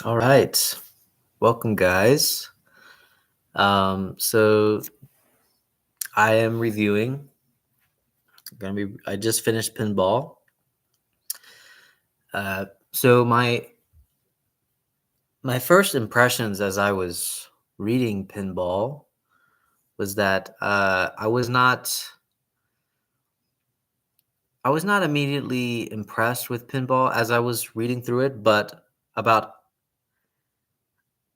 All right. Welcome, guys. So I am reviewing. I just finished Pinball. So my first impressions as I was reading Pinball was that I was not immediately impressed with Pinball as I was reading through it, but about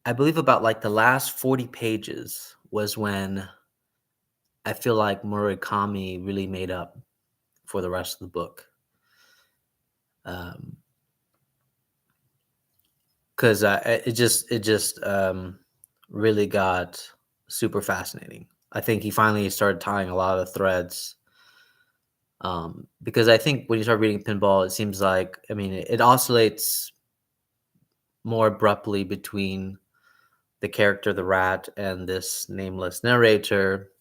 I believe about like the last 40 pages was when I feel like Murakami really made up for the rest of the book. Um, because it just really got super fascinating. I think he finally started tying a lot of threads. Because I think when you start reading Pinball, it seems like it oscillates more abruptly between the character, the rat, and this nameless narrator.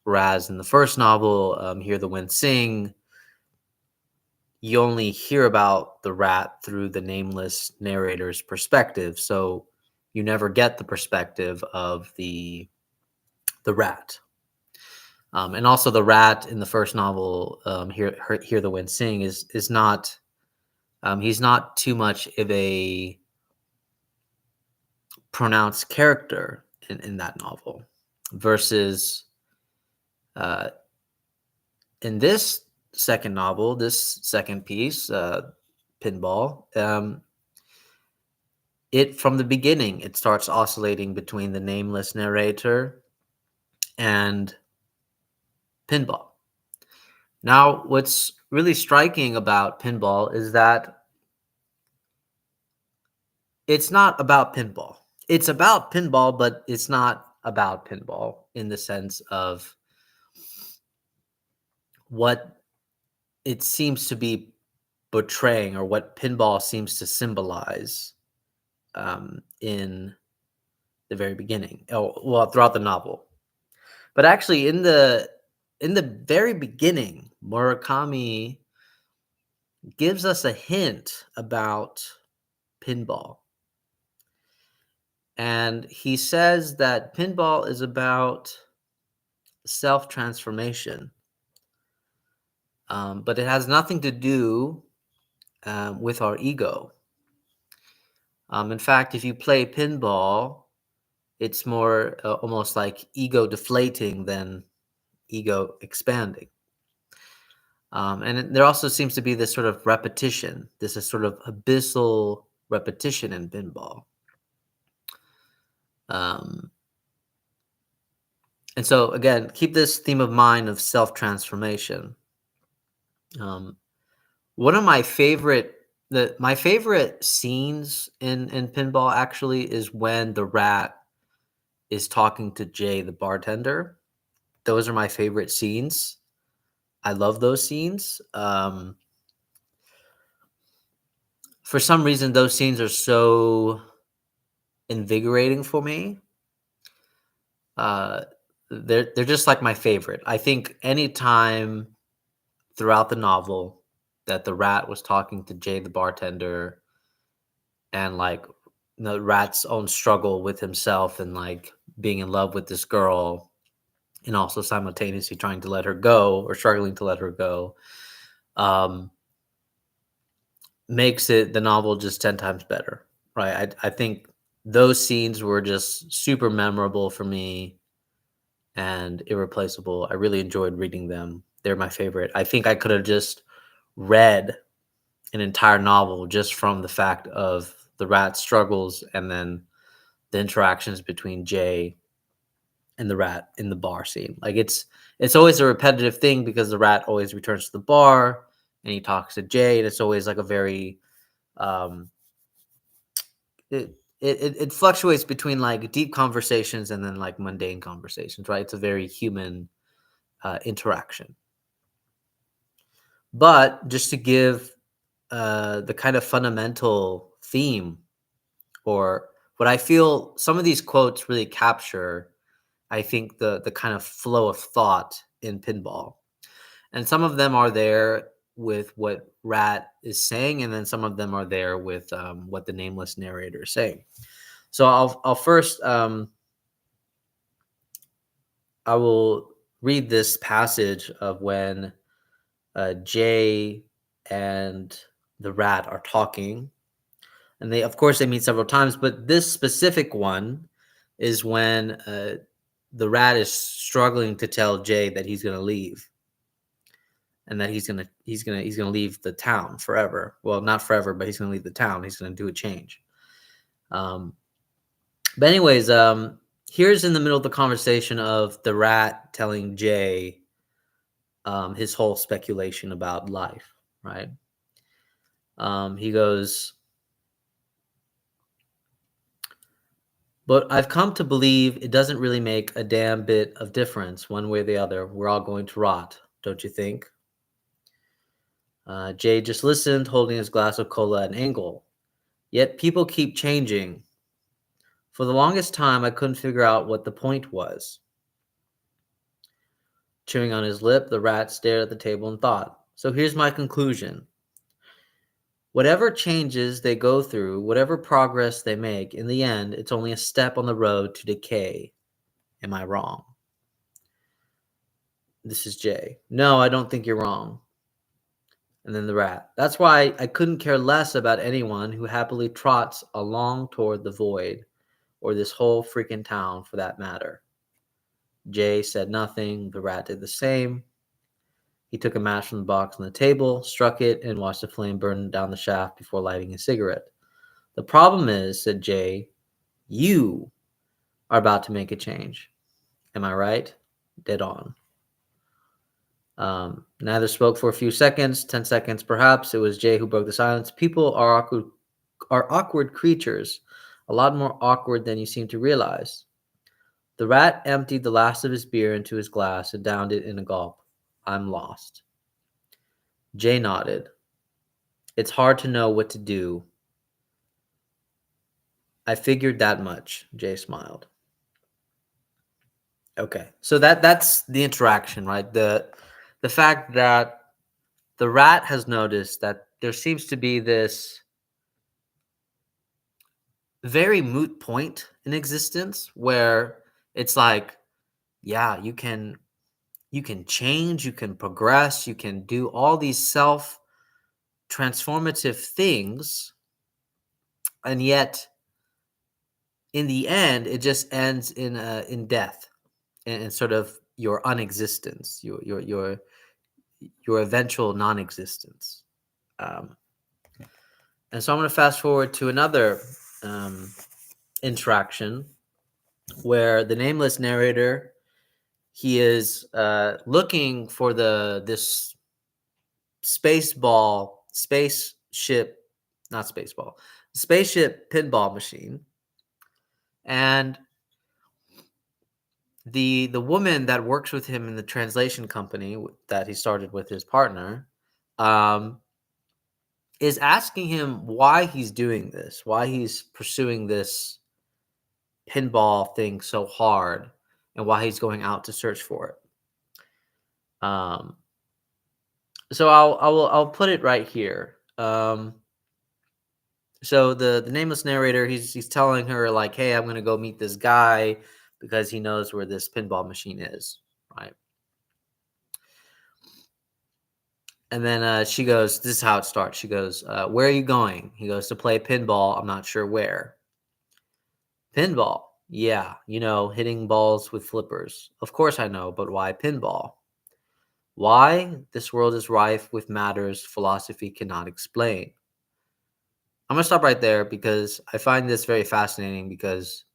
Whereas in the first novel, Hear the Wind Sing, you only hear about the rat through the nameless narrator's perspective. So you never get the perspective of the rat. And also, the rat in the first novel, Hear the Wind Sing, is not he's not too much of a pronounced character in that novel, versus uh, in this second novel, this second piece, Pinball. It from the beginning, it starts oscillating between the nameless narrator and Pinball. Now, what's really striking about Pinball is that it's not about pinball. It's about pinball, but it's not about pinball in the sense of what it seems to be portraying, or what pinball seems to symbolize in the very beginning. Oh, well, throughout the novel. But actually, in the very beginning, Murakami gives us a hint about pinball. And he says that pinball is about self transformation, but it has nothing to do with our ego. In fact, if you play pinball, it's more almost like ego deflating than ego expanding. There also seems to be this sort of repetition. This is sort of abyssal repetition in pinball. Um, and so, again, keep this theme of mind of self transformation. Um, one of my favorite scenes in pinball actually is when the rat is talking to Jay, the bartender. Those are my favorite scenes. I love those scenes. For some reason, those scenes are so invigorating for me. Uh, they're just like my favorite. I think anytime throughout the novel that the rat was talking to Jay, the bartender, and like the rat's own struggle with himself and like being in love with this girl, and also simultaneously trying to let her go or struggling to let her go, um, makes it the novel just 10 times better, right? I think those scenes were just super memorable for me and irreplaceable. I really enjoyed reading them. They're my favorite. I think I could have just read an entire novel just from the fact of the rat struggles and then the interactions between Jay and the rat in the bar scene. Like it's always a repetitive thing because the rat always returns to the bar and he talks to Jay, and it's always like a very um it fluctuates between like deep conversations and then like mundane conversations, right? It's a very human interaction. But just to give the kind of fundamental theme, or what I feel some of these quotes really capture, I think the kind of flow of thought in pinball. And some of them are there. with what Rat is saying, and then some of them are there with what the nameless narrator is saying. So I'll first I will read this passage of when Jay and the rat are talking, and they, of course, they meet several times, but this specific one is when the rat is struggling to tell Jay that he's going to leave, and that he's gonna leave the town forever. Well, not forever, but he's gonna leave the town. He's gonna do a change. Um, but anyways, here's in the middle of the conversation of the rat telling Jay his whole speculation about life, right? He goes, but I've come to believe it doesn't really make a damn bit of difference one way or the other. We're all going to rot, don't you think? Jay just listened, holding his glass of cola at an angle. Yet people keep changing. For the longest time, I couldn't figure out what the point was. Chewing on his lip, the rat stared at the table and thought. So here's my conclusion. Whatever changes they go through, whatever progress they make, in the end, it's only a step on the road to decay. Am I wrong? This is Jay. No, I don't think you're wrong. And then the rat. That's why I couldn't care less about anyone who happily trots along toward the void, or this whole freaking town for that matter. Jay said nothing. The rat did the same. He took a match from the box on the table, struck it, and watched the flame burn down the shaft before lighting a cigarette. The problem is, said Jay, you are about to make a change. Am I right? Dead on. Neither spoke for a few seconds, 10 seconds perhaps. It was Jay who broke the silence. People are awkward creatures, a lot more awkward than you seem to realize. The rat emptied the last of his beer into his glass and downed it in a gulp. I'm lost. Jay nodded. It's hard to know what to do. I figured that much, Jay smiled. Okay, so that's the interaction, right? The fact that the rat has noticed that there seems to be this very moot point in existence where it's like, yeah, you can change, you can progress, you can do all these self transformative things, and yet in the end it just ends in death, and sort of your unexistence, your eventual non-existence. um, and so I'm going to fast forward to another interaction where the nameless narrator, he is looking for this spaceship, not spaceball, spaceship pinball machine. And the woman that works with him in the translation company that he started with his partner is asking him why he's doing this, why he's pursuing this pinball thing so hard, and why he's going out to search for it. So I'll put it right here. So the nameless narrator, he's telling her like, hey, I'm gonna go meet this guy because he knows where this pinball machine is, right? And then she goes, this is how it starts. She goes, where are you going? He goes, to play pinball. I'm not sure where. Pinball. Yeah, hitting balls with flippers. Of course I know, but why pinball? Why? This world is rife with matters philosophy cannot explain. I'm going to stop right there because I find this very fascinating, because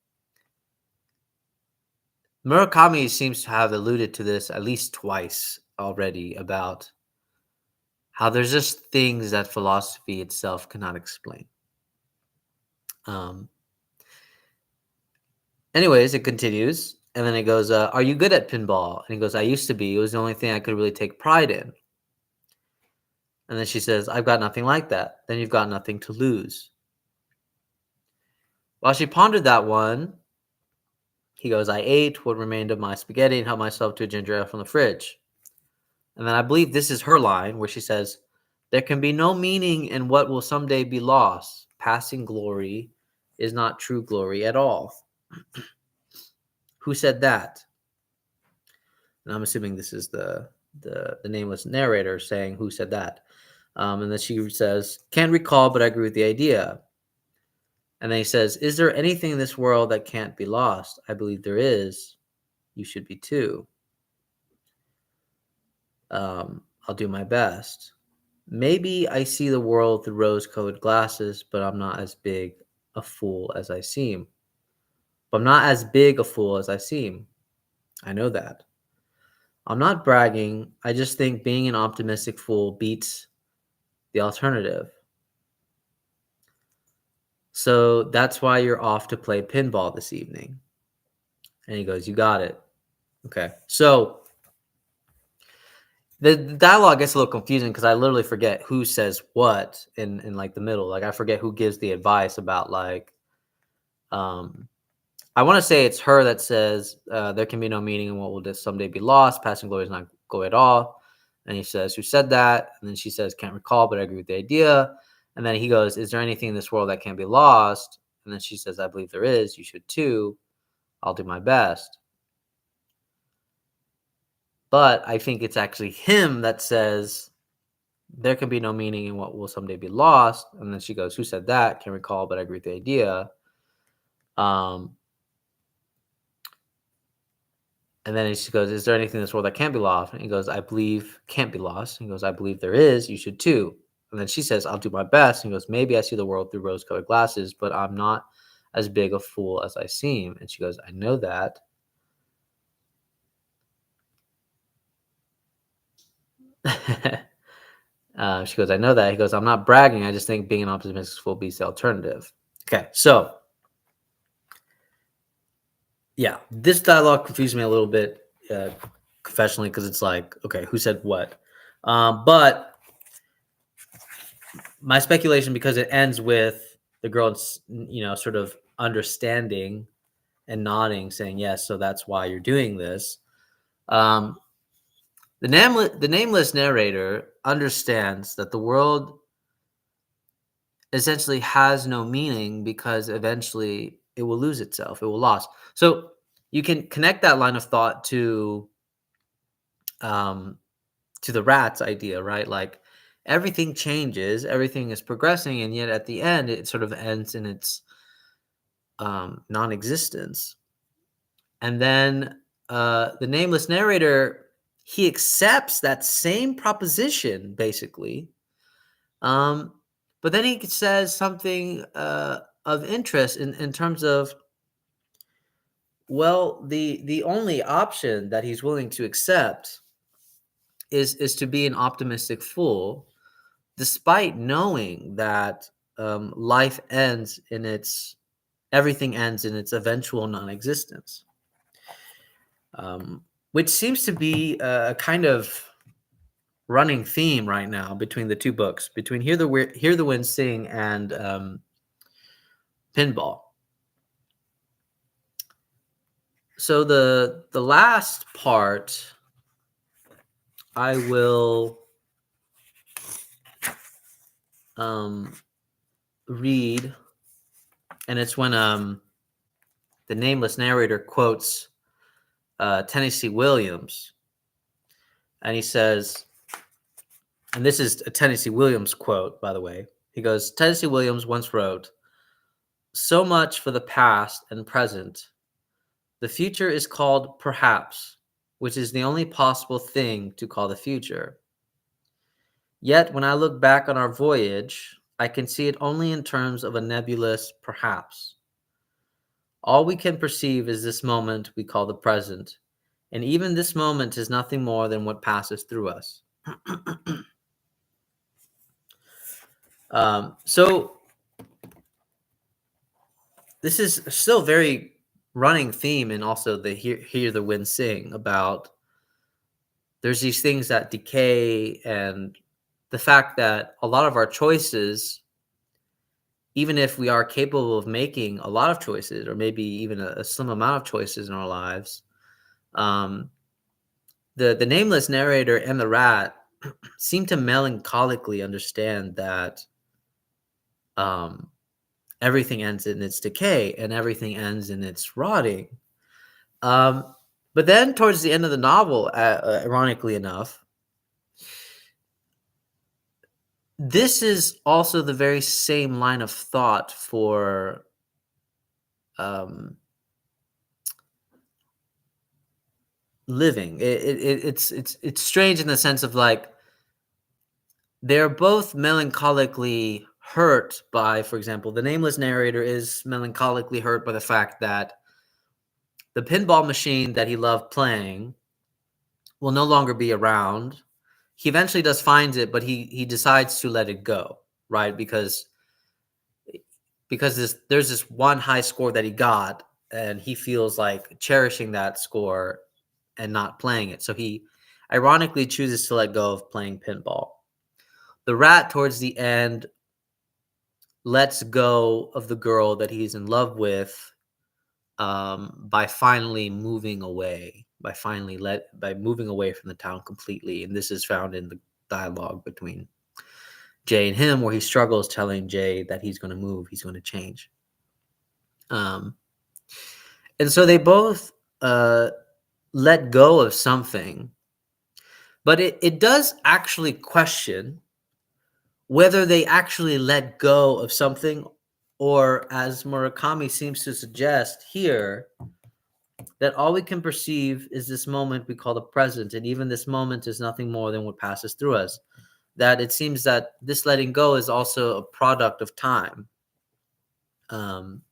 Murakami seems to have alluded to this at least twice already, about how there's just things that philosophy itself cannot explain. Anyways, it continues, and then it goes, are you good at pinball? And he goes, I used to be. It was the only thing I could really take pride in. And then she says, I've got nothing like that. Then you've got nothing to lose. While she pondered that one, he goes, I ate what remained of my spaghetti and helped myself to a ginger ale from the fridge. And then I believe this is her line where she says, There can be no meaning in what will someday be lost. Passing glory is not true glory at all. Who said that? And I'm assuming this is the nameless narrator saying who said that. And then she says, can't recall, but I agree with the idea. And then he says, is there anything in this world that can't be lost? I believe there is. You should be too. I'll do my best. Maybe I see the world through rose-colored glasses, but I'm not as big a fool as I seem. But I'm not as big a fool as I seem. I know that. I'm not bragging. I just think being an optimistic fool beats the alternative. So that's why you're off to play pinball this evening. And he goes, you got it. Okay. So the dialogue gets a little confusing because I literally forget who says what in like the middle. Like I forget who gives the advice about like, I want to say it's her that says there can be no meaning in what will just someday be lost. Passing glory is not glory at all. And he says, who said that? And then she says, can't recall, but I agree with the idea. And then he goes, is there anything in this world that can't be lost? And then she says, I believe there is. You should too. I'll do my best. But I think it's actually him that says there can be no meaning in what will someday be lost. And then she goes, who said that? Can't recall, but I agree with the idea. And then she goes, is there anything in this world that can't be lost? And he goes, I believe can't be lost. And he goes, I believe there is. You should too. And then she says, I'll do my best. And he goes, maybe I see the world through rose-colored glasses, but I'm not as big a fool as I seem. And she goes, I know that. She goes, I know that. He goes, I'm not bragging. I just think being an optimistic fool beats the alternative. Okay, so yeah, this dialogue confused me a little bit professionally because it's like, okay, who said what? But my speculation, because it ends with the girl, sort of understanding and nodding, saying yes, so that's why you're doing this. The nameless narrator understands that the world essentially has no meaning because eventually it will lose itself. It will lose. So you can connect that line of thought to the rat's idea, right? Like everything changes, everything is progressing, and yet at the end, it sort of ends in its non-existence. And then the nameless narrator, he accepts that same proposition, basically. But then he says something of interest in terms of, well, the only option that he's willing to accept is to be an optimistic fool, despite knowing that life ends in everything ends in its eventual non-existence, which seems to be a kind of running theme right now between the two books, between Hear the Wind Sing and Pinball. So the last part I will read, and it's when the nameless narrator quotes Tennessee Williams, and he says, and this is a Tennessee Williams quote, by the way. He goes, Tennessee Williams once wrote, so much for the past and present. The future is called perhaps, which is the only possible thing to call the future. Yet when I look back on our voyage, I can see it only in terms of a nebulous perhaps. All we can perceive is this moment we call the present, and even this moment is nothing more than what passes through us. So this is still very running theme, and also the hear the wind sing about there's these things that decay, and the fact that a lot of our choices, even if we are capable of making a lot of choices, or maybe even a slim amount of choices in our lives, the nameless narrator and the rat seem to melancholically understand that um, everything ends in its decay and everything ends in its rotting. Um, but then towards the end of the novel, ironically enough, this is also the very same line of thought for um, living. It's strange in the sense of like they're both melancholically hurt by, for example, the nameless narrator is melancholically hurt by the fact that the pinball machine that he loved playing will no longer be around. He eventually does find it, but he decides to let it go, right? Because there's this one high score that he got, and he feels like cherishing that score and not playing it. So he ironically chooses to let go of playing pinball. The rat towards the end lets go of the girl that he's in love with by finally moving away, by moving away from the town completely. And this is found in the dialogue between Jay and him, where he struggles telling Jay that he's going to move, he's going to change. Um, and so they both let go of something, but it does actually question whether they actually let go of something, or as Murakami seems to suggest here, that all we can perceive is this moment we call the present, and even this moment is nothing more than what passes through us. That it seems that this letting go is also a product of time. Um,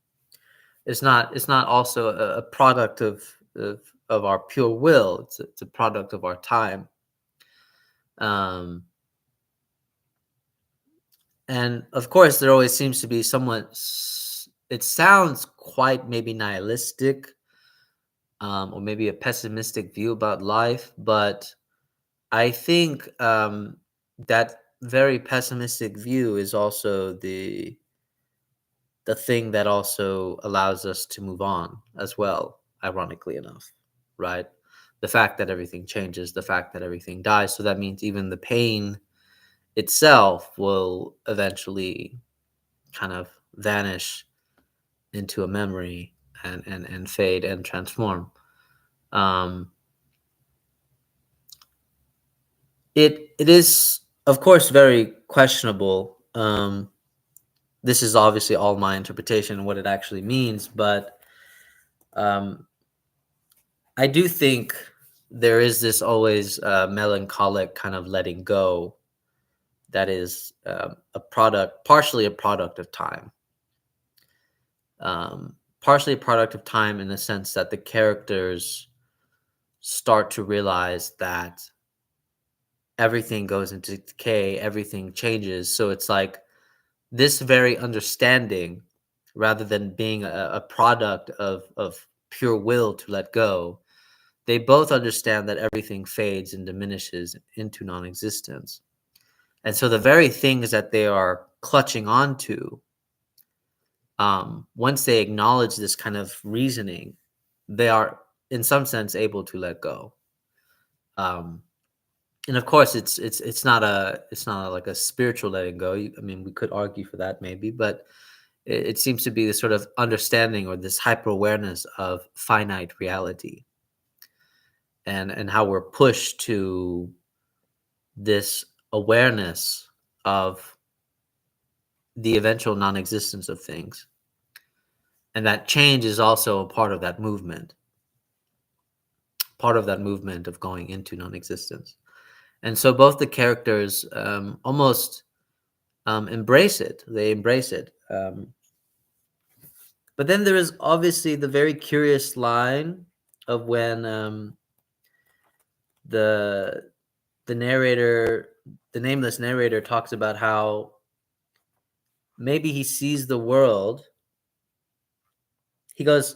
it's not also a product of our pure will. It's a product of our time. Um, and of course, there always seems to be somewhat. It sounds quite maybe nihilistic, or maybe a pessimistic view about life, but I think that very pessimistic view is also the thing that also allows us to move on as well, ironically enough, right? The fact that everything changes, the fact that everything dies. So that means even the pain itself will eventually kind of vanish into a memory and fade and transform. Um, it is, of course, very questionable. This is obviously all my interpretation and what it actually means, but um, I do think there is this always melancholic kind of letting go that is partially a product of time. Partially a product of time in the sense that the characters start to realize that everything goes into decay, everything changes. So it's like this very understanding, rather than being a product of pure will to let go, they both understand that everything fades and diminishes into non-existence. And so the very things that they are clutching onto, once they acknowledge this kind of reasoning, they are in some sense able to let go. Um, and of course, it's not like a spiritual letting go. I mean, we could argue for that maybe, but it seems to be this sort of understanding or this hyper awareness of finite reality, and how we're pushed to this awareness of the eventual non-existence of things, and that change is also a part of that movement of going into non-existence. And so both the characters almost embrace it. They embrace it. But then there is obviously the very curious line of when the the narrator, the nameless narrator, talks about how maybe he sees the world. He goes,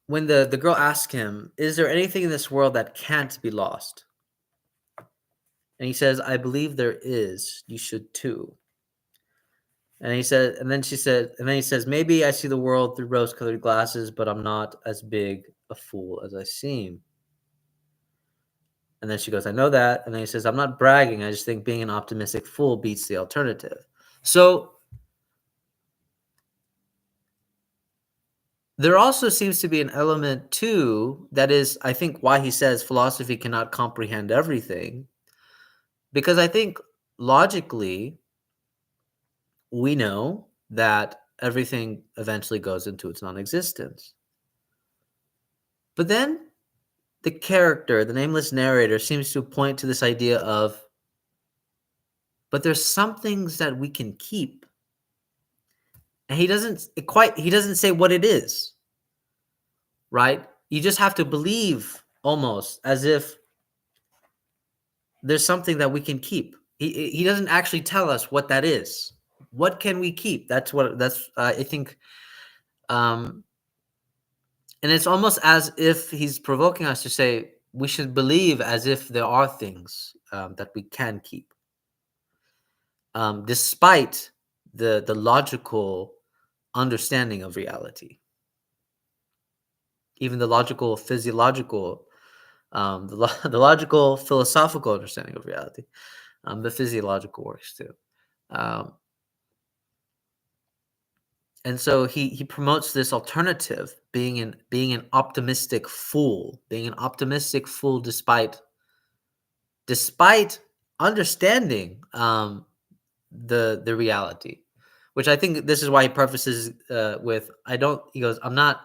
when the girl asks him, "Is there anything in this world that can't be lost?" And he says, "I believe there is. You should too." And he said, and then she said, and then he says, "Maybe I see the world through rose-colored glasses, but I'm not as big a fool as I seem." And then she goes, I know that. And then he says, I'm not bragging. I just think being an optimistic fool beats the alternative. So there also seems to be an element too that is, I think, why he says philosophy cannot comprehend everything. Because I think logically, we know that everything eventually goes into its non-existence. But then the character, the nameless narrator, seems to point to this idea of, but there's some things that we can keep. And he doesn't say what it is, right? You just have to believe almost as if there's something that we can keep. He doesn't actually tell us what that is. What can we keep? That's I think um and it's almost as if he's provoking us to say we should believe as if there are things that we can keep, despite the logical understanding of reality, even the logical physiological, the logical philosophical understanding of reality. The physiological works too. Um, and so he promotes this alternative, being an optimistic fool, being an optimistic fool despite understanding the reality, which I think this is why he prefaces with I don't. He goes, I'm not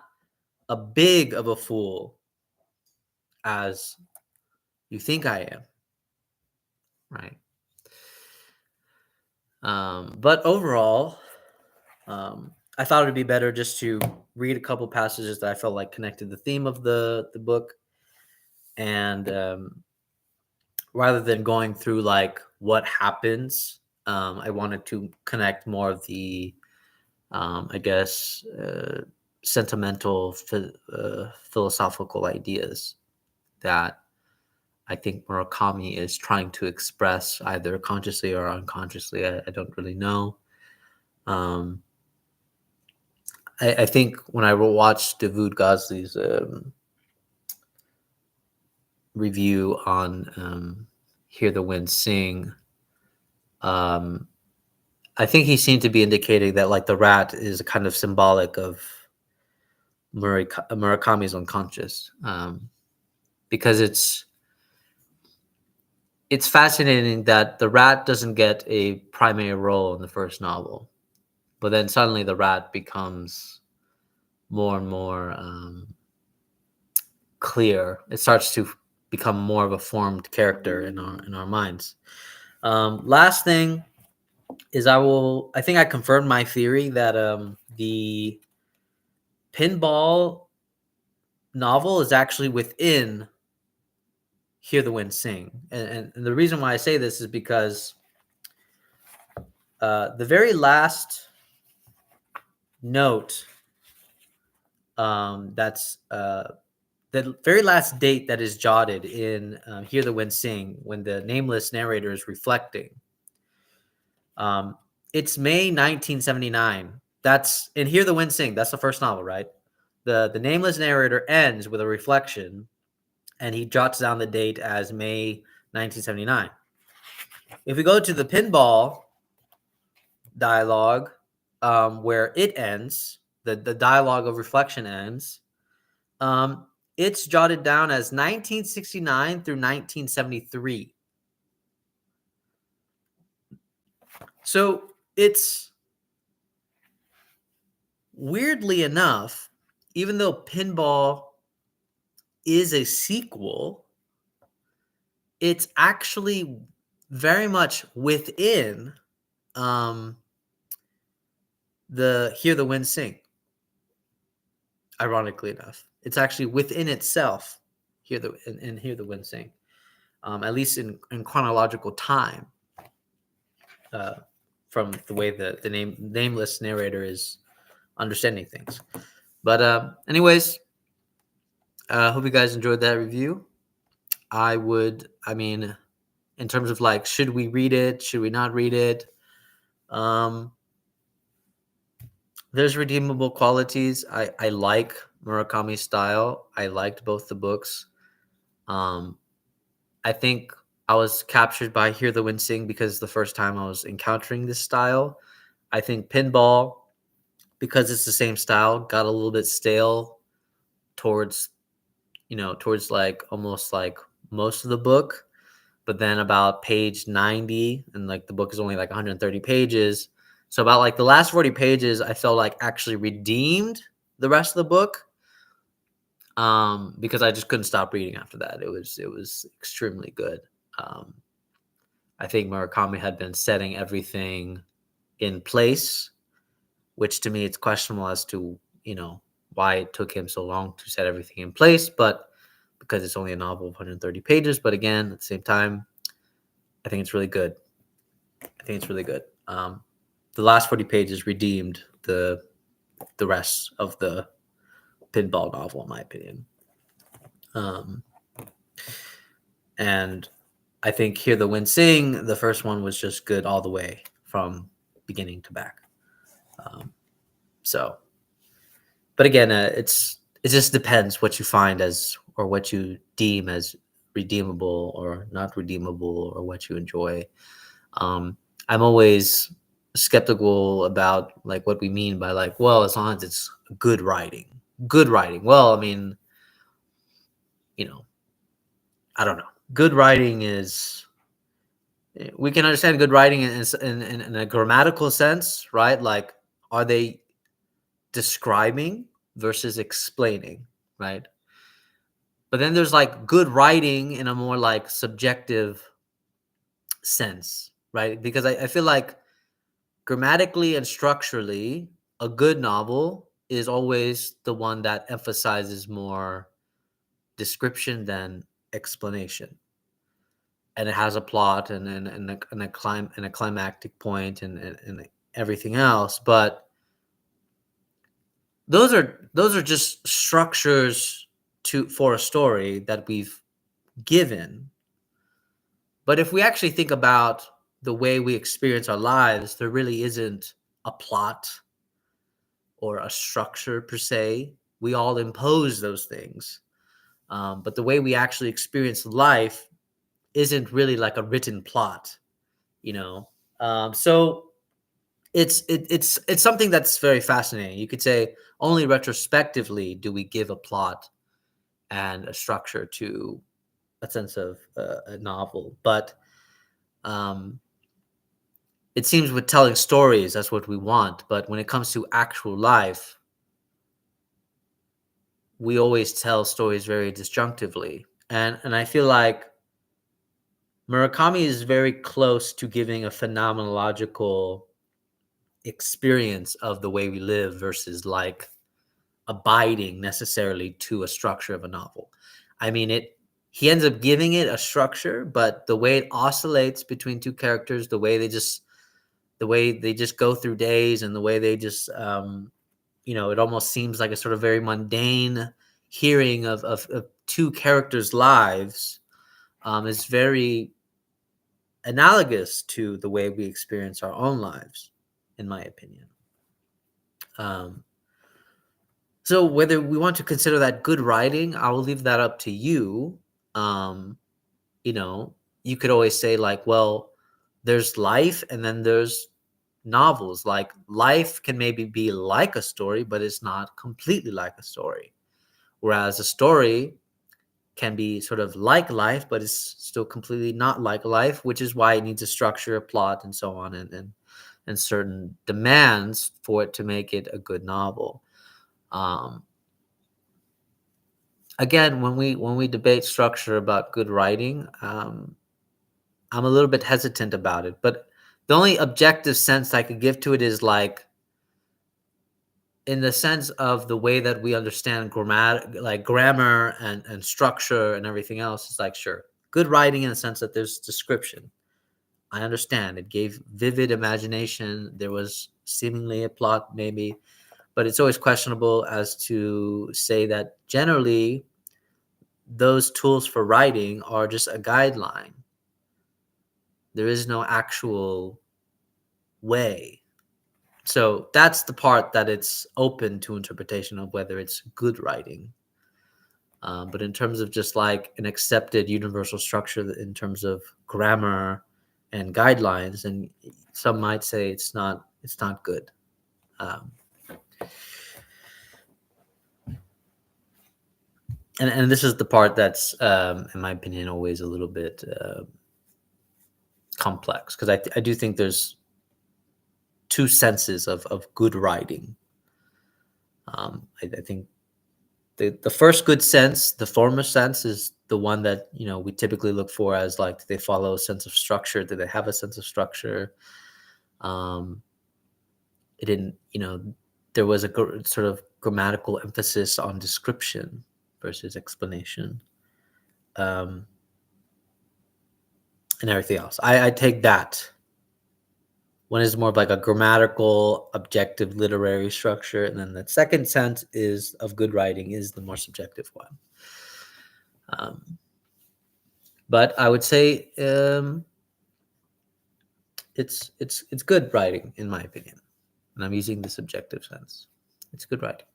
a big of a fool as you think I am, right? But overall, I thought it'd be better just to read a couple passages that I felt like connected the theme of the book, and rather than going through like what happens, I wanted to connect more of the, I guess, sentimental, philosophical ideas that I think Murakami is trying to express either consciously or unconsciously. I don't really know. Um, I think when I watched Dawood Ghazli's review on Hear the Wind Sing, um, I think he seemed to be indicating that like the rat is kind of symbolic of Murakami's unconscious, because it's fascinating that the rat doesn't get a primary role in the first novel, but then suddenly the rat becomes more and more clear. It starts to become more of a formed character in our minds. Last thing is I think I confirmed my theory that the Pinball novel is actually within Hear the Wind Sing. And the reason why I say this is because the very last note, that's the very last date that is jotted in Hear the Wind Sing when the nameless narrator is reflecting. Um, it's May 1979. That's in Hear the Wind Sing. That's the first novel, right? The nameless narrator ends with a reflection, and he jots down the date as May 1979. If we go to the Pinball dialogue, where it ends, the dialogue of reflection ends, um, it's jotted down as 1969 through 1973. So it's weirdly enough, even though Pinball is a sequel, it's actually very much within um, the Hear the Wind Sing. Ironically enough, it's actually within itself. Hear the Wind Sing, at least in chronological time, uh, from the way the nameless narrator is understanding things. But anyways, hope you guys enjoyed that review. I mean, in terms of like, should we read it? Should we not read it? Um, there's redeemable qualities. I like Murakami's style. I liked both the books. Um, I think I was captured by Hear the Wind Sing because the first time I was encountering this style. I think Pinball, because it's the same style, got a little bit stale towards, towards like almost like most of the book. But then about page 90, and like the book is only like 130 pages. So about like the last 40 pages, I felt like actually redeemed the rest of the book. Because I just couldn't stop reading after that. It was extremely good. Um, I think Murakami had been setting everything in place, which to me it's questionable as to why it took him so long to set everything in place. But because it's only a novel of 130 pages, but again, at the same time, I think it's really good. I think it's really good. The last 40 pages redeemed the rest of the Pinball novel, in my opinion. Um, and I think Hear the Wind Sing, the first one was just good all the way from beginning to back. So, but again, it just depends what you find as or what you deem as redeemable or not redeemable or what you enjoy. I'm always skeptical about like what we mean by like, well, as long as it's good writing. Good writing. Well, I mean, you know, I don't know. Good writing is we can understand good writing in a grammatical sense, right? Like, are they describing versus explaining, right? But then there's like good writing in a more like subjective sense, right? Because I feel like grammatically and structurally, a good novel is always the one that emphasizes more description than explanation. And it has a plot and a climactic point and everything else. But those are just structures for a story that we've given. But if we actually think about the way we experience our lives, there really isn't a plot or a structure per se. We all impose those things. But the way we actually experience life isn't really like a written plot, you know. So it's something that's very fascinating. You could say only retrospectively do we give a plot and a structure to a sense of a novel, but um, it seems with telling stories that's what we want. But when it comes to actual life, we always tell stories very disjunctively, and I feel like Murakami is very close to giving a phenomenological experience of the way we live versus like abiding necessarily to a structure of a novel. I mean, he ends up giving it a structure, but the way it oscillates between two characters, the way they just go through days and the way they just it almost seems like a sort of very mundane hearing of two characters' lives is very analogous to the way we experience our own lives, in my opinion. Um, so whether we want to consider that good writing, I will leave that up to you. Um, you know, you could always say like, well, there's life and then there's novels. Like life can maybe be like a story, but it's not completely like a story. Whereas a story can be sort of like life, but it's still completely not like life, which is why it needs a structure, a plot, and so on, and certain demands for it to make it a good novel. Um, Again, when we debate structure about good writing, I'm a little bit hesitant about it. But the only objective sense I could give to it is like in the sense of the way that we understand grammar and structure and everything else. Is like sure, good writing in the sense that there's description. I understand it gave vivid imagination. There was seemingly a plot, maybe, but it's always questionable as to say that generally those tools for writing are just a guideline. There is no actual way. So that's the part that it's open to interpretation of whether it's good writing. But in terms of just like an accepted universal structure in terms of grammar and guidelines, and some might say it's not good. Um, and this is the part that's, in my opinion, always a little bit complex, because I do think there's two senses of good writing. I think the first good sense, the former sense, is the one that we typically look for as like, do they follow a sense of structure? Do they have a sense of structure? Um, it didn't, there was a sort of grammatical emphasis on description versus explanation, um, and everything else. I take that. One is more of like a grammatical, objective, literary structure, and then the second sense is of good writing is the more subjective one. Um, but I would say it's good writing in my opinion, and I'm using the subjective sense. It's good writing.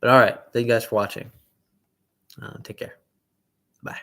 But all right, thank you guys for watching. Take care. Bye.